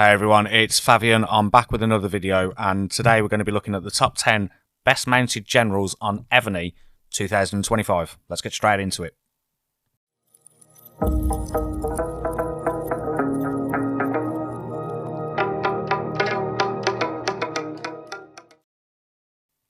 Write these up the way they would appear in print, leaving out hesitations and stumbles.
Hey everyone, it's Fabian. I'm back with another video, and today we're going to be looking at the top 10 best mounted generals on Evony 2025. Let's get straight into it.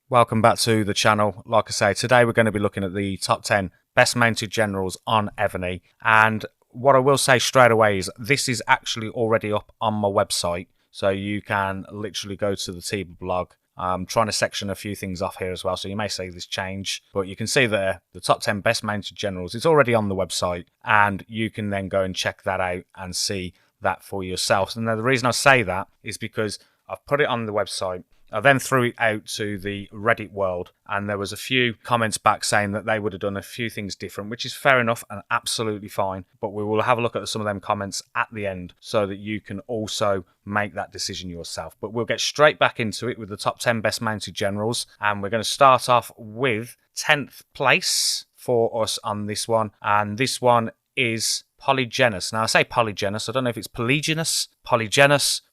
Welcome back to the channel. Like I say, today we're going to be looking at the top 10 best mounted generals on Evony, and what I will say straight away is this is actually already up on my website, so you can literally go to the Tiba blog. I'm trying to section a few things off here as well, so you may see this change, but you can see there the top 10 best mounted generals. It's already on the website, and you can then go and check that out and see that for yourself. And now the reason I say that is because I've put it on the website. I then threw it out to the Reddit world, and there was a few comments back saying that they would have done a few things different, which is fair enough and absolutely fine. But we will have a look at some of them comments at the end so that you can also make that decision yourself. But we'll get straight back into it with the top 10 best mounted generals, and we're going to start off with 10th place for us on this one, and this one is Polygenus. Now I say Polygenus, I don't know if it's Polygenus,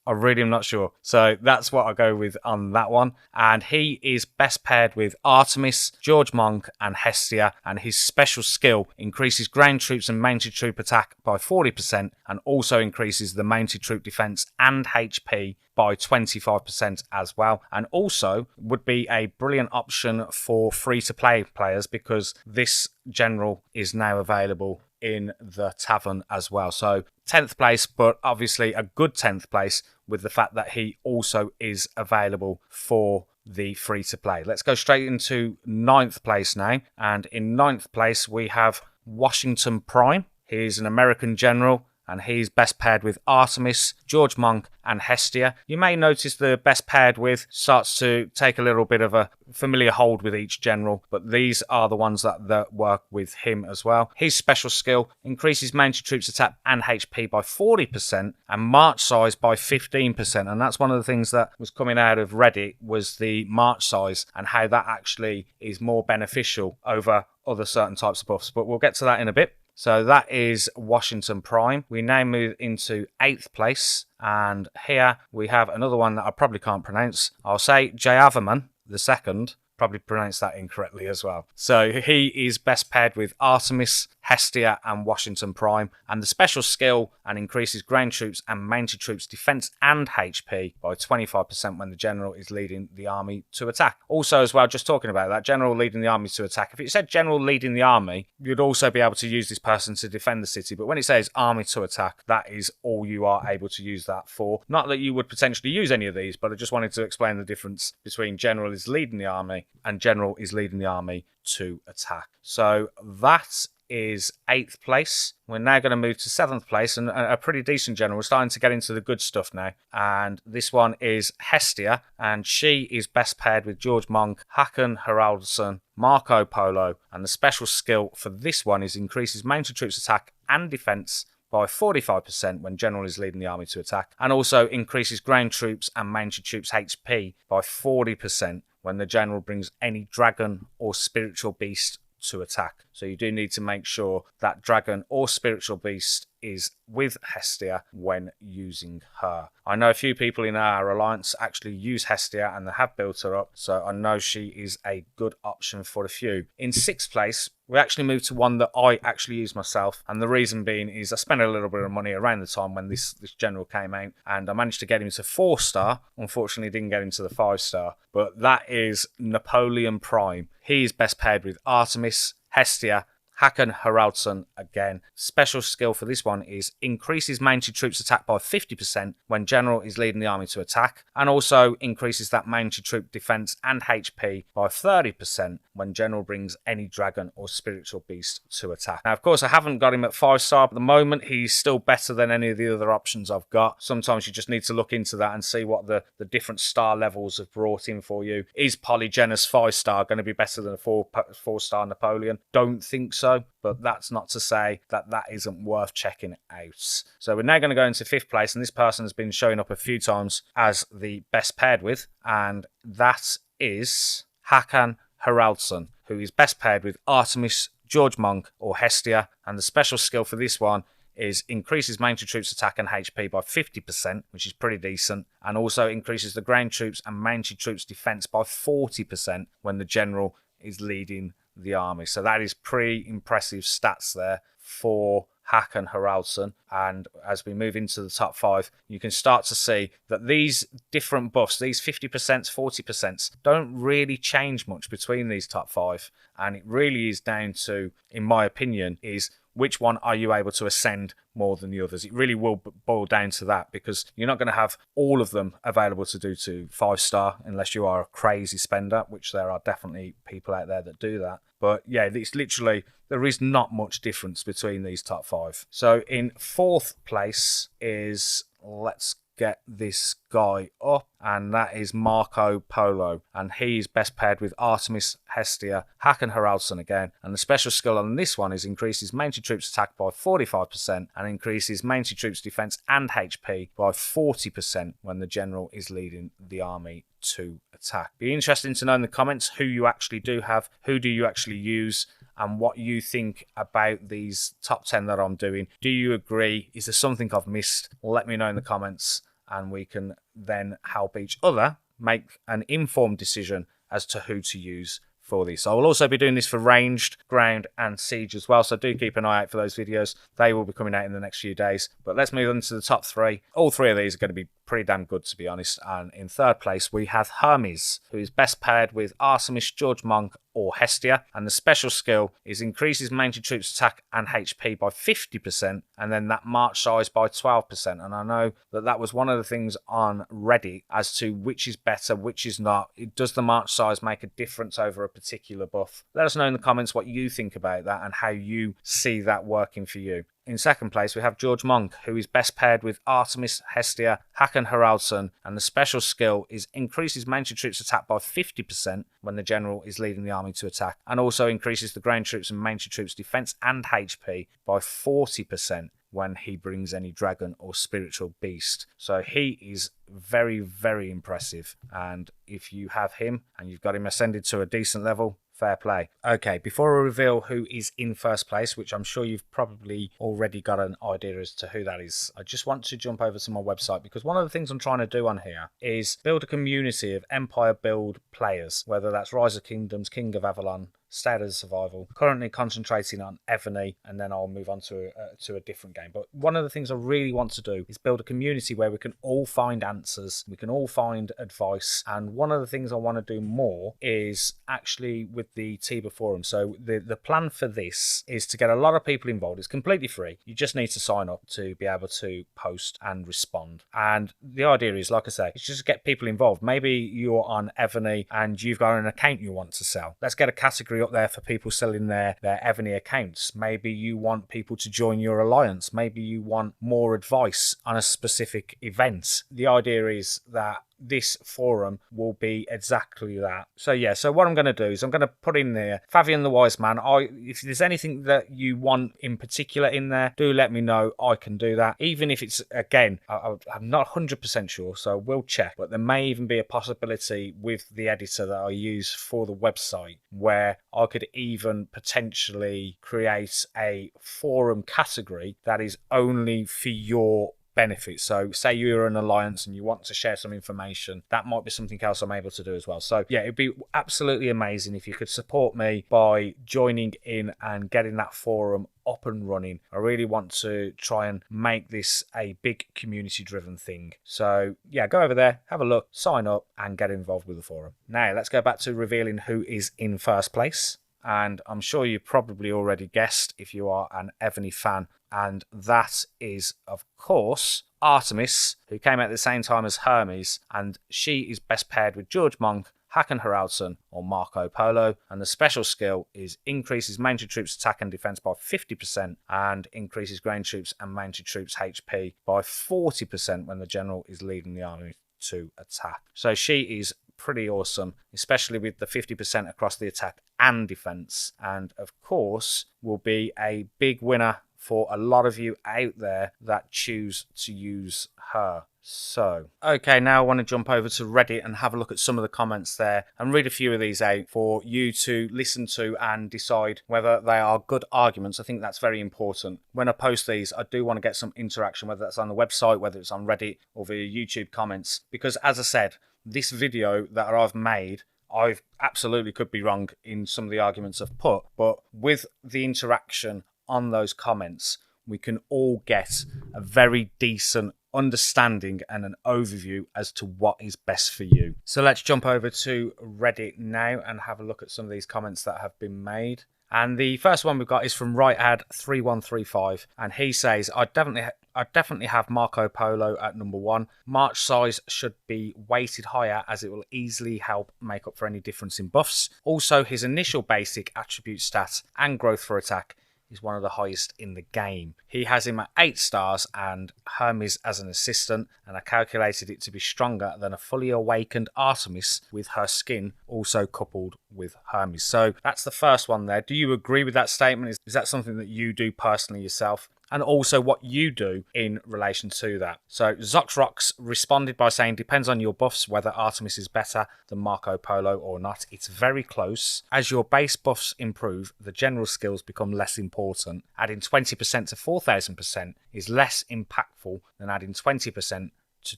I really am not sure. So that's what I go with on that one. And he is best paired with Artemis, George Monk and Hestia, and his special skill increases ground troops and mounted troop attack by 40% and also increases the mounted troop defense and HP by 25% as well, and also would be a brilliant option for free-to-play players because this general is now available in the tavern as well. So 10th place, but obviously a good 10th place with the fact that he also is available for the free-to-play. Let's go straight into 9th place now, and in 9th place we have Washington Prime. He's an American general, and he's best paired with Artemis, George Monk and Hestia. You may notice the best paired with starts to take a little bit of a familiar hold with each general, but these are the ones that work with him as well. His special skill increases mounted troops attack and HP by 40% and march size by 15%, and that's one of the things that was coming out of Reddit was the march size and how that actually is more beneficial over other certain types of buffs, but we'll get to that in a bit. So that is Washington Prime. We now move into 8th place, and here we have another one that I probably can't pronounce. I'll say Jayavarman the second. Probably pronounced that incorrectly as well. So he is best paired with Artemis, Hestia and Washington Prime, and the special skill and increases ground troops and mounted troops defense and HP by 25% when the general is leading the army to attack. Also as well, just talking about that, general leading the army to attack, if it said general leading the army, you'd also be able to use this person to defend the city, but when it says army to attack, that is all you are able to use that for. Not that you would potentially use any of these, but I just wanted to explain the difference between general is leading the army and general is leading the army to attack. So that is 8th place. We're now going to move to 7th place, and a pretty decent general. We're starting to get into the good stuff now, and this one is Hestia, and she is best paired with George Monk, Håkon Haraldsson, Marco Polo, and the special skill for this one is increases mounted troops attack and defense by 45% when general is leading the army to attack, and also increases ground troops and mounted troops HP by 40% when the general brings any dragon or spiritual beast to attack. So you do need to make sure that dragon or spiritual beast is with Hestia when using her. I know a few people in our alliance actually use Hestia and they have built her up, so I know she is a good option for a few. In 6th place, we actually moved to one that I actually use myself, and the reason being is I spent a little bit of money around the time when this general came out, and I managed to get him to 4-star. Unfortunately, didn't get him to the 5-star, but that is Napoleon Prime. He is best paired with Artemis, Hestia, Håkon Haraldsson again. Special skill for this one is increases mounted troops attack by 50% when general is leading the army to attack, and also increases that mounted troop defense and HP by 30% when general brings any dragon or spiritual beast to attack. Now, of course, I haven't got him at 5-star at the moment. He's still better than any of the other options I've got. Sometimes you just need to look into that and see what the different star levels have brought in for you. Is Polygenus 5-star going to be better than a 4-star Napoleon? Don't think so, but that's not to say that that isn't worth checking out. So we're now going to go into 5th place, and this person has been showing up a few times as the best paired with, and that is Håkon Haraldsson, who is best paired with Artemis, George Monk or Hestia, and the special skill for this one is increases military troops attack and HP by 50%, which is pretty decent, and also increases the ground troops and military troops defense by 40% when the general is leading the army. So that is pretty impressive stats there for Håkon Haraldsson. And as we move into the top 5, you can start to see that these different buffs, these 50%, 40%, don't really change much between these top 5. And it really is down to, in my opinion, is which one are you able to ascend more than the others. It really will boil down to that, because you're not going to have all of them available to do to 5-star unless you are a crazy spender, which there are definitely people out there that do that. But yeah, it's literally, there is not much difference between these top 5. So in 4th place is, let's get this guy up, and that is Marco Polo, and he's best paired with Artemis, Hestia, Håkon Haraldsson again, and the special skill on this one is increases military troops attack by 45% and increases military troops defense and HP by 40% when the general is leading the army to attack. Be interesting to know in the comments who you actually do have, who do you actually use, and what you think about these top 10 that I'm doing. Do you agree? Is there something I've missed? Let me know in the comments, and we can then help each other make an informed decision as to who to use for these. So I will also be doing this for ranged, ground and siege as well, so do keep an eye out for those videos. They will be coming out in the next few days. But let's move on to the top 3. All 3 of these are going to be pretty damn good, to be honest. And in 3rd place we have Hermes, who is best paired with Artemis, George Monk or Hestia, and the special skill is increases military troops attack and HP by 50% and then that march size by 12%. And I know that that was one of the things on Reddit as to which is better, which is not. Does the march size make a difference over a particular buff? Let us know in the comments what you think about that and how you see that working for you. In 2nd place, we have George Monk, who is best paired with Artemis, Hestia, Håkon Haraldsson, and the special skill is increases military troops attack by 50% when the general is leading the army to attack, and also increases the ground troops and military troops defense and HP by 40% when he brings any dragon or spiritual beast. So he is very, very impressive, and if you have him and you've got him ascended to a decent level, fair play. Okay, before I reveal who is in 1st place, which I'm sure you've probably already got an idea as to who that is, I just want to jump over to my website, because one of the things I'm trying to do on here is build a community of Empire Build players, whether that's Rise of Kingdoms, King of Avalon, State of Survival. Currently concentrating on Evony, and then I'll move on to a different game. But one of the things I really want to do is build a community where we can all find answers, we can all find advice, and one of the things I want to do more is actually with the TIBA forum. So the plan for this is to get a lot of people involved. It's completely free. You just need to sign up to be able to post and respond. And the idea is, like I say, it's just get people involved. Maybe you're on Evony and you've got an account you want to sell. Let's get a category up there for people selling their Evony accounts. Maybe you want people to join your alliance. Maybe you want more advice on a specific event. The idea is that this forum will be exactly that. So yeah, so what I'm going to do is I'm going to put in there Fabian the Wise Man. If there's anything that you want in particular in there, do let me know. I can do that, even if it's, again, I'm not 100% sure, so we'll check, but there may even be a possibility with the editor that I use for the website where I could even potentially create a forum category that is only for your benefit. So say you're an alliance and you want to share some information, that might be something else I'm able to do as well. So yeah, it'd be absolutely amazing if you could support me by joining in and getting that forum up and running. I really want to try and make this a big community driven thing. So yeah, go over there, have a look, sign up and get involved with the forum. Now let's go back to revealing who is in 1st place. And I'm sure you probably already guessed if you are an Evony fan, and that is, of course, Artemis, who came out at the same time as Hermes, and she is best paired with George Monk, Håkon Haraldsson or Marco Polo, and the special skill is increases military troops attack and defense by 50% and increases ground troops and military troops HP by 40% when the general is leading the army to attack. So she is pretty awesome, especially with the 50% across the attack and defense, and of course will be a big winner for a lot of you out there that choose to use her. So, okay, now I want to jump over to Reddit and have a look at some of the comments there and read a few of these out for you to listen to and decide whether they are good arguments. I think that's very important. When I post these, I do want to get some interaction, whether that's on the website, whether it's on Reddit or via YouTube comments, because as I said, this video that I've made, I absolutely could be wrong in some of the arguments I've put, but with the interaction on those comments, we can all get a very decent understanding and an overview as to what is best for you. So let's jump over to Reddit now and have a look at some of these comments that have been made. And the first one we've got is from RightAd3135, and he says, I definitely have Marco Polo at number 1. March size should be weighted higher as it will easily help make up for any difference in buffs. Also, his initial basic attribute stats and growth for attack is one of the highest in the game. He has him at 8 stars and Hermes as an assistant, and I calculated it to be stronger than a fully awakened Artemis with her skin also coupled with Hermes. So that's the first one there. Do you agree with that statement? Is that something that you do personally yourself? And also what you do in relation to that. So Zoxrox responded by saying, depends on your buffs whether Artemis is better than Marco Polo or not. It's very close. As your base buffs improve, the general skills become less important. Adding 20% to 4,000% is less impactful than adding 20% to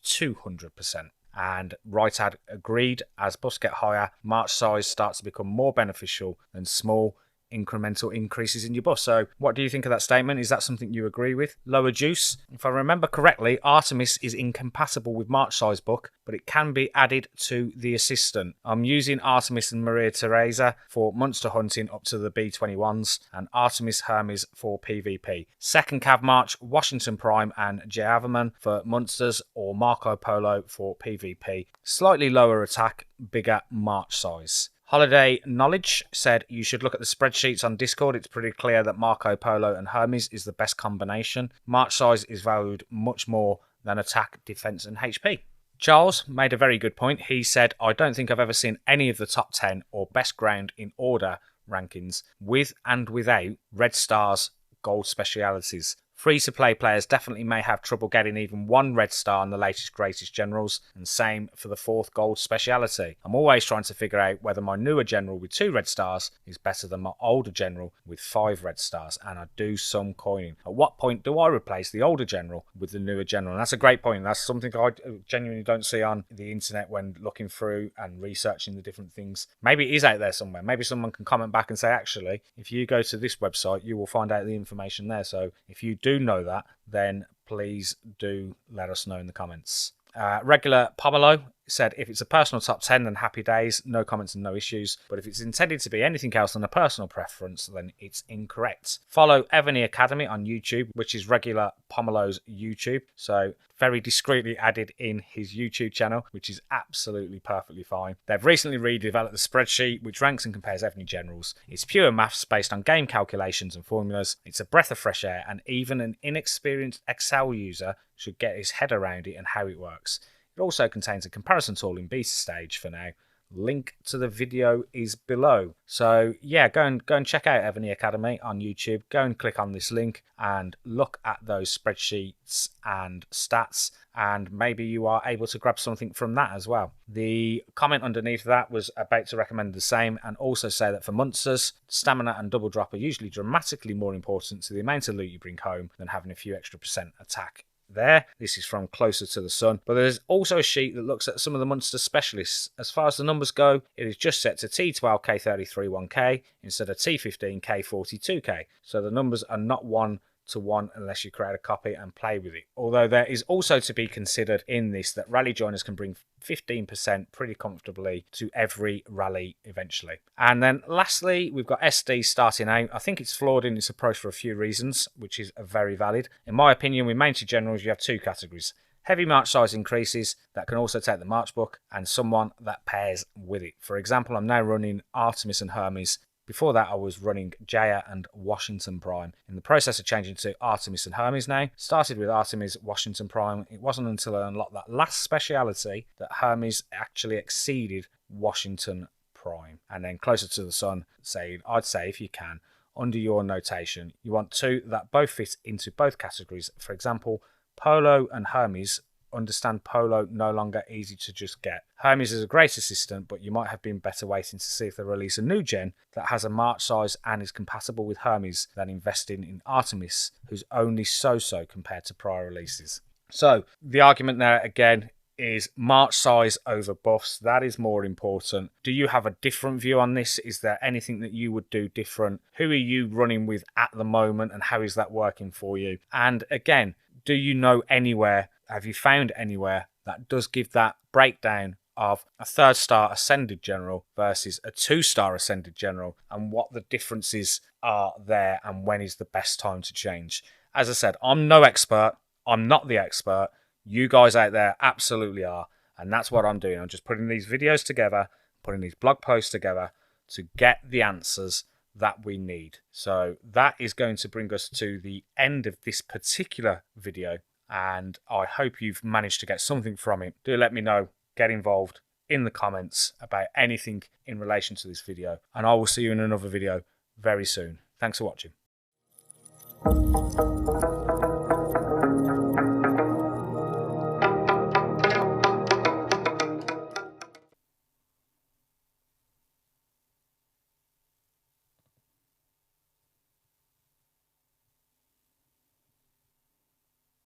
200%. And RightAd agreed. As buffs get higher, March size starts to become more beneficial than small incremental increases in your buff. So what do you think of that statement? Is that something you agree with? Lower Juice, if I remember correctly, Artemis is incompatible with March size book, but it can be added to the assistant. I'm using Artemis and Maria Theresa for monster hunting up to the B21s, and Artemis Hermes for PvP. Second Cav March, Washington Prime and Javelin for monsters, or Marco Polo for PvP. Slightly lower attack, bigger March size. Holiday Knowledge said you should look at the spreadsheets on Discord. It's pretty clear that Marco Polo and Hermes is the best combination. March size is valued much more than attack, defense and HP. Charles made a very good point. He said, I don't think I've ever seen any of the top 10 or best ground in order rankings with and without red stars, gold specialities. Free-to-play players definitely may have trouble getting even 1 red star on the latest greatest generals, and same for the 4th gold speciality. I'm always trying to figure out whether my newer general with 2 red stars is better than my older general with 5 red stars, and I do some coining. At what point do I replace the older general with the newer general? And that's a great point. That's something I genuinely don't see on the internet when looking through and researching the different things. Maybe it is out there somewhere. Maybe someone can comment back and say, actually, if you go to this website, you will find out the information there. So if you do know that, then please do let us know in the comments. Regular Pomelo said, if it's a personal top 10, then happy days, no comments and no issues. But if it's intended to be anything else than a personal preference, then it's incorrect. Follow Evony Academy on YouTube, which is Regular Pomelo's YouTube. So very discreetly added in his YouTube channel, which is absolutely perfectly fine. They've recently redeveloped the spreadsheet, which ranks and compares Evony generals. It's pure maths based on game calculations and formulas. It's a breath of fresh air, and even an inexperienced Excel user should get his head around it and how it works. It also contains a comparison tool in beta stage for now. Link to the video is below. So yeah, go and check out Evony Academy on YouTube. Go and click on this link and look at those spreadsheets and stats, and maybe you are able to grab something from that as well. The comment underneath that was about to recommend the same, and also say that for monsters, stamina and double drop are usually dramatically more important to the amount of loot you bring home than having a few extra percent attack. There, this is from Closer to the Sun, but there's also a sheet that looks at some of the monster specialists. As far as the numbers go, it is just set to T12 K33 1k instead of T15 K42 k, so the numbers are not 1 to 1 unless you create a copy and play with it. Although there is also to be considered in this that rally joiners can bring 15% pretty comfortably to every rally eventually. And then lastly, we've got SD starting out. I think it's flawed in its approach for a few reasons, which is very valid. In my opinion, with mounted generals, you have 2 categories. Heavy march size increases that can also take the march book, and someone that pairs with it. For example, I'm now running Artemis and Hermes. Before that, I was running Jaya and Washington Prime. In the process of changing to Artemis and Hermes now. Started with Artemis, Washington Prime. It wasn't until I unlocked that last speciality that Hermes actually exceeded Washington Prime. And then Closer to the Sun, I'd say if you can, under your notation, you want 2 that both fit into both categories. For example, Polo and Hermes understand Polo no longer easy to just get. Hermes is a great assistant, but you might have been better waiting to see if they release a new gen that has a March size and is compatible with Hermes than investing in Artemis, who's only so-so compared to prior releases. So the argument there again is March size over buffs. That is more important. Do you have a different view on this? Is there anything that you would do different? Who are you running with at the moment and how is that working for you? And again, do you know anywhere, have you found anywhere that does give that breakdown of a 3-star Ascended General versus a 2-star Ascended General and what the differences are there and when is the best time to change? As I said, I'm no expert. I'm not the expert. You guys out there absolutely are. And that's what I'm doing. I'm just putting these videos together, putting these blog posts together to get the answers that we need. So that is going to bring us to the end of this particular video. And I hope you've managed to get something from it. Do let me know. Get involved in the comments about anything in relation to this video. And I will see you in another video very soon. Thanks for watching.